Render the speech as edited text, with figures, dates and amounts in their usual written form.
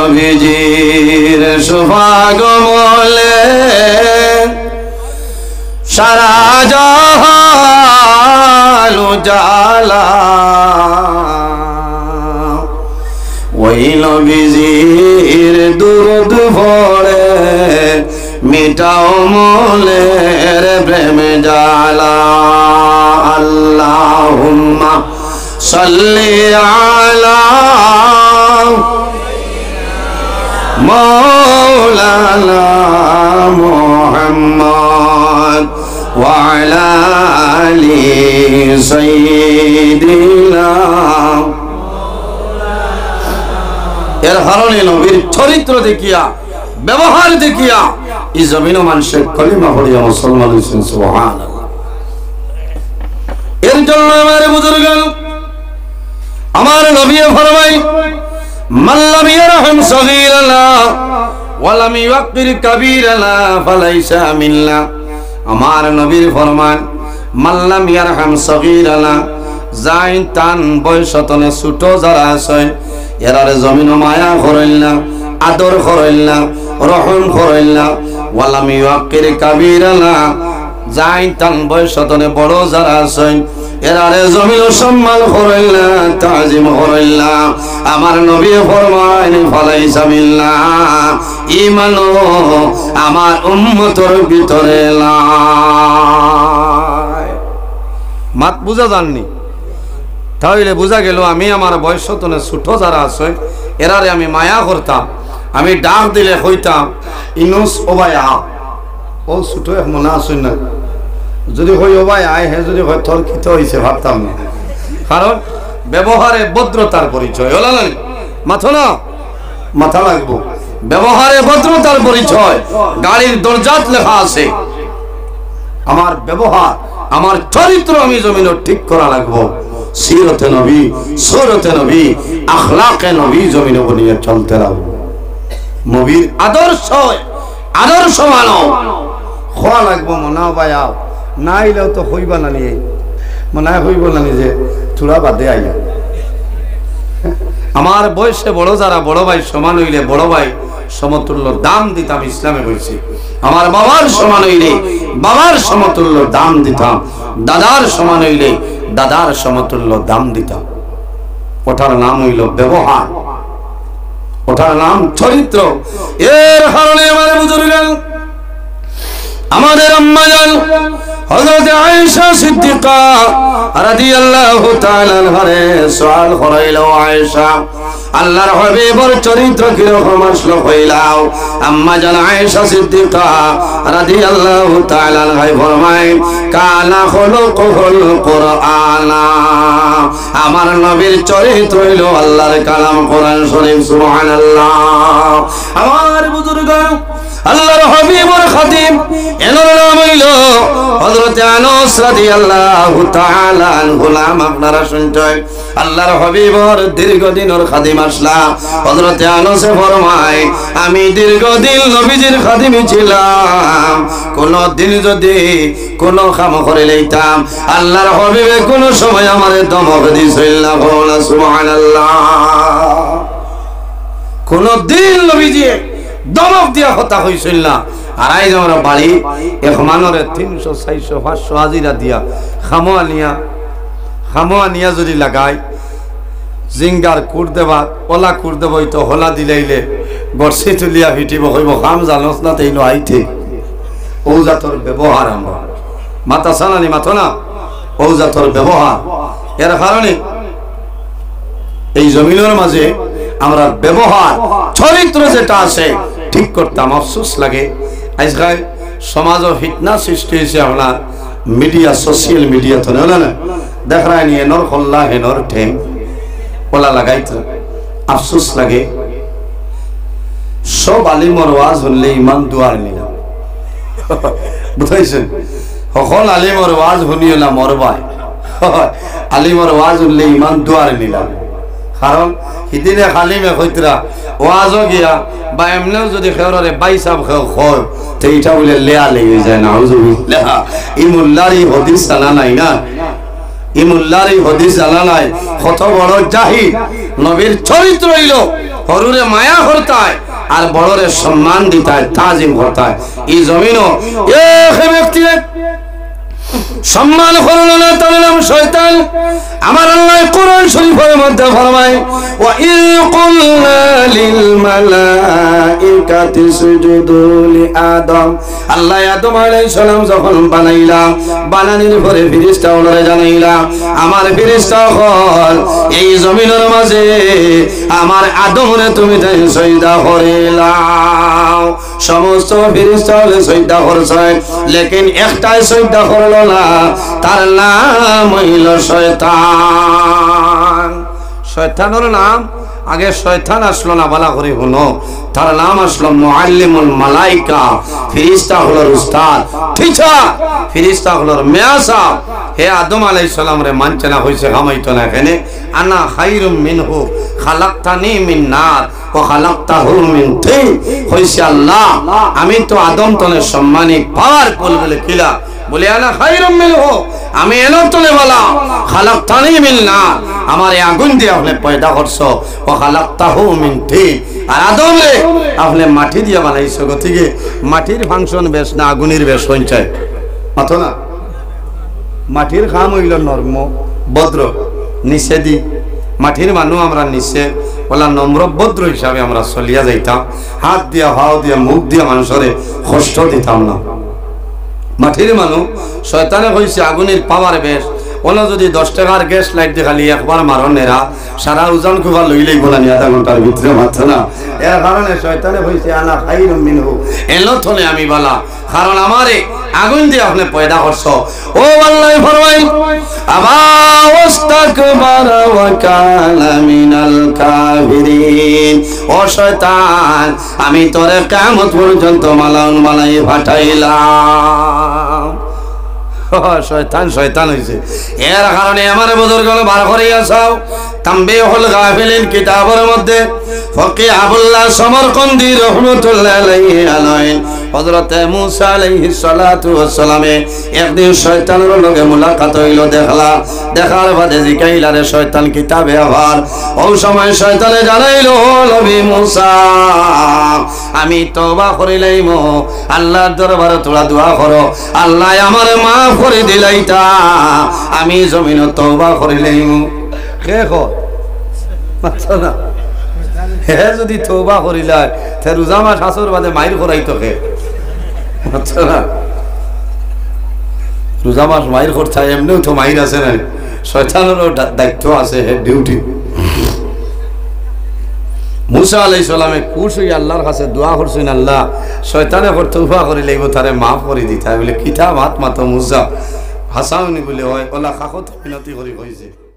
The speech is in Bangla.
নবীজির শুভাগমনে সারা জাহান উজালা ওই নবীজির দুরূদ পড়ে মিটাও মনের প্রেম জ্বালা আল্লাহুম্মা সাল্লি আলা মাওলানা মুহাম্মদ ওয়া আলা আলি সাইয়্যিদিনা। এর কারণে নবীর চরিত্র দেখিয়া ব্যবহার দেখিয়া এই জমিনও মানুষের কলিমা পড়িয়া মুসলমান হয়েছেন। সুবহানাল্লাহ। এর জন্য আমার বুজুর্গ আমার নবী ফরমাই মান লাম ইয়ারহাম সগীরানা ওয়া লাম ইওয়াক্কির কাবীরানা ফালাইসা মিন্না। আমার নবীর ফরমান মান লাম ইয়ারহাম সগীরানা, যাই তান বয়সতনে ছোট যারা আছে এরারে জমিন মায়া করাইলা, আদর করাইলা, রহম করাইলা। ওয়া লাম ইওয়াক্কির কাবীরানা, যাই তান বয়সতনে বড় যারা আছে এরারে জমিন সম্মান করাইলা, তাজিম করাইলা। আমার নবী ফরমান ফালাইসা মিন্না, ঈমানও আমার উম্মতের ভিতরে নাই। মাত বুঝা জাননি তাহলে বুঝা গেল আমি আমার বয়সতনে ছোট যারা আছে এরারে আমি মায়া করতাম, আমি ডাক দিলে হইতাম ইনুস ওবাই আ, ও ছোট মনে আসুন না, যদি হই ওবাই আয় হে যদি হয় তোর খিত হয়েছে ভাবতাম না। কারণ ব্যবহারে ভদ্রতার পরিচয় হলো না, মাথা না মাথা লাগবো। ব্যবহারে ভদ্রতার পরিচয় গাড়ির দরজাত লেখা আছে। আমার ব্যবহার আমার চরিত্র আমি জমিনে ঠিক করা লাগবো। সিরতে নবী, সুরতে নবী, আখলাকে নবী জমিনে বনিয়ে চলতে লাগবো। নবীর আদর্শ আদর্শ মানো খোয়া লাগবো। মনা বায়াও না আইলেও তো হইবা না নিয়ে মনে হইব না নিজে চূড়া বাদে আইয়া। আমার বয়সে বড় যারা বড় ভাই সমান হইলে বড় ভাই সমতুল্য দাম দিতাম, ইসলামে বলছি। আমার বাবার সমান হইলে বাবার সমতুল্য দাম দিতাম, দাদার সমান হইলে দাদার সমতুল্য দাম দিতাম। ওটার নাম হইল ব্যবহার, ওটার নাম চরিত্র। এর কারণে আমার বুজুর্গ আমাদের আম্মা জান হযরত আয়েশা সিদ্দিকা রাদিয়াল্লাহু তাআলা আনহারে সওয়াল করাইলো, আয়েশা আল্লাহর হাবিবের চরিত্র কি রকম আসলো কইলাও। আম্মা জান আয়েশা সিদ্দিকা রাদিয়াল্লাহু তাআলা আনহা ফরমায় কানা খুলুকুল কুরআনা, আমার নবীর চরিত্র হইল আল্লাহর কালাম কোরআন শরীফ। সুবহানাল্লাহ। আমার বুজুর্গ আল্লাহর হাবিবের খাদিম এনার নাম হইল হযরত আনাস রাদিয়াল্লাহু তাআলা আনহু। আপনারা শুনছেন আল্লাহর হাবিবের দীর্ঘদিনের খাদিম আসলা। হযরত আনাস ফরমায় আমি দীর্ঘদিন নবীজির খাদিম ছিলাম, কোন দিন যদি কোন কাম করে লইতাম আল্লাহর হাবিবে কোন সময় আমারে ধমক দিছিল না। বলা সুবহানাল্লাহ। কোন দিন নবীজি দমক দিয়া কথা হইছিল না। আর আইজ আমরা বাড়ি এক মানরে 300 400 500 হাজিরা দিয়া খামোয়া নিয়া যদি লাগাই জিঙ্গার কুর দেবা ওলা কুর দেব তো হলা দিলাইলে বর্ষি তুলিয়া ভিটিব হইব খাম জানোস না তেইলো আইতে। ও জাতর ব্যবহার আমরা মাথা সানানি মাথো না, ও জাতর ব্যবহার। এর কারণে এই জমিনের মাঝে আমরা ব্যবহার চরিত্র যেটা আছে ঠিক করতাম। আফসোস লাগে আজকাল সমাজও ফিতনা সৃষ্টি হয়েছে আপনার মিডিয়া, সোশ্যাল মিডিয়া তো না দেখায় নিয়ে নর খোল্লা হে নর ঠেং ওলা লাগাইতো। আফসোস লাগে সব আলিমর ওয়াজ হলে ইমান দুয়ার নিলাম, বুঝাইছেন? সকল আলিমর ওয়াজ শুনিও না মরবাই, আলিমর ওয়াজ হলে ইমান দুয়ার নিলাম। কারণ সিদিনে খালিমে কইতরা ওয়াজও গিয়া বা এমনিও যদি খেওরে বাইসাব হয় তো এটা বলে লেয়া লেগে যায় না। ইমুল্লারি হদিস জানা নাই না, ইমুল্লারি হদিস জানা নাই। কত বড় জাহিল। নবীর চরিত্র হইল হরুরে মায়া করতায় আর বড়রে সম্মান দিতায় তাজিম করতায় এই জমিনও এক ব্যক্তি সম্মান করলো না তার নাম শয়তান আমার আল্লাহ কোরআন শরীফের মধ্যে ফরমায় ওয়া ইল কুলনা লিল মালাইকাতি সুজুদু লি আদম আল্লাহ আদম আলাইহিস সালাম যখন বানাইলা বানানোর পরে ফেরেশতা ওনারে জানাইলা আমার ফেরেশতা হল এই জমিনের মাঝে আমার আদমরে তুমি তাই সজদা করিলাও সমস্ত ফেরেশতা হলে সজদা করছে লেকিন একটাই সজদা করলো না তার নাম হইল শয়তান শয়তানের নাম আগে শয়তান আসলো না বালা করে হলো তার নাম আসলো মুআল্লিমুল মালাইকা ফেরেশতা হলো উস্তাদ টিচার ফেরেশতা হলো মেয়াসা হে আদম আলাইহিস সালাম রে মানছে না হইছে হামাইতো না এখানে আনা খায়রুম মিনহু খালাকতানি মিন নার ওয়া খালাকতাহু মিন তিন হইছে আল্লাহ আমি তো আদম তনে সম্মানিত পাওয়ারফুল বলে কিলা বলে আনা খায়রুম মিনহু আমি এলো তলে বলা খালাকতানি মিন নার আমার আগুন দিয়ে আপনি পয়দা করছো ওয়া খালাকতাহু মিন তিন আর আদম রে আপনি মাটি দিয়ে বানাইছো গতিকে মাটির ফাংশন বেশ না আগুনের বেশ হইছে মাথো না মাটির খাম হইল নরম ভদ্র নিষেধি মাটির মানুষ আমরা নিচে বলা নম্র ভদ্র হিসাবে আমরা চলিয়া যাইতাম হাত দিয়া হাও দিয়া মুখ দিয়া মানুষের কষ্ট দিতাম না মাটির মানুষ শয়তানে হইছে আগুনের পাওয়ার বেশ ওলা যদি 10 টাকার গ্যাস লাইট দেখালি একবার মারনেরা সারা উজান কুবা লইলেই বলা নি আধা ঘন্টার ভিতরে মাত্র না এর কারণে শয়তানে হইছে আনা খায়রুম মিনহু এলো থলে আমি বলা কারণ আমারে আগুন দিয়ে আপনি পয়দা করছো ও আল্লাহ ফরমাই আবা ওয়াস্তাকবারা ওয়া কানা মিনাল কাফিরিন ও শয়তান আমি তোরে কিয়ামত পর্যন্ত মালাই ফাটাইলাম শয়তান শয়তান হইছে এর কারণে আমারে বুজুর্গগণ বার করিয়া চাও তামবিহুল গাফিলিন কিতাবের মধ্যে ফকিহ আবুল্লাহ সমরকন্দি রাহমাতুল্লাহ আলাইহি হযরত মুসা আলাইহিস সালাতু ওয়াস সালামে একদিন শয়তানের লগে মুলাকাত হইল দেখার বাদে জিকাইলারে শয়তান কিতাবে আবার ওই সময় শয়তানে জানাইলো নবী মুসা আমি তওবা করিলাম আল্লাহর দরবারে তোমরা দোয়া করো আল্লাহ আমারে মাফ করে দিলাইতা আমি জমিনে তওবা করিলাম কে কো মাত্র না হে যদি তওবা করিলা তে রোজা মাস আসর বাদে মাইর করাইতো কে মাত্র না রোজা মাস মাইর করতে এমনিও তো মাইর আছে না শয়তানেরও দায়িত্ব আছে হে ডিউটি মুসা আলাইহিস সালামে খুশ হই আল্লাহর কাছে দোয়া করছেন আল্লাহ শয়তানে করতে তওবা করি লইব তারে মাফ করে দিতা বলে কিতাব হাত মাতো মুসা হাসাউনি বলে হয় ওলা খাখত মিনতি করি কইছে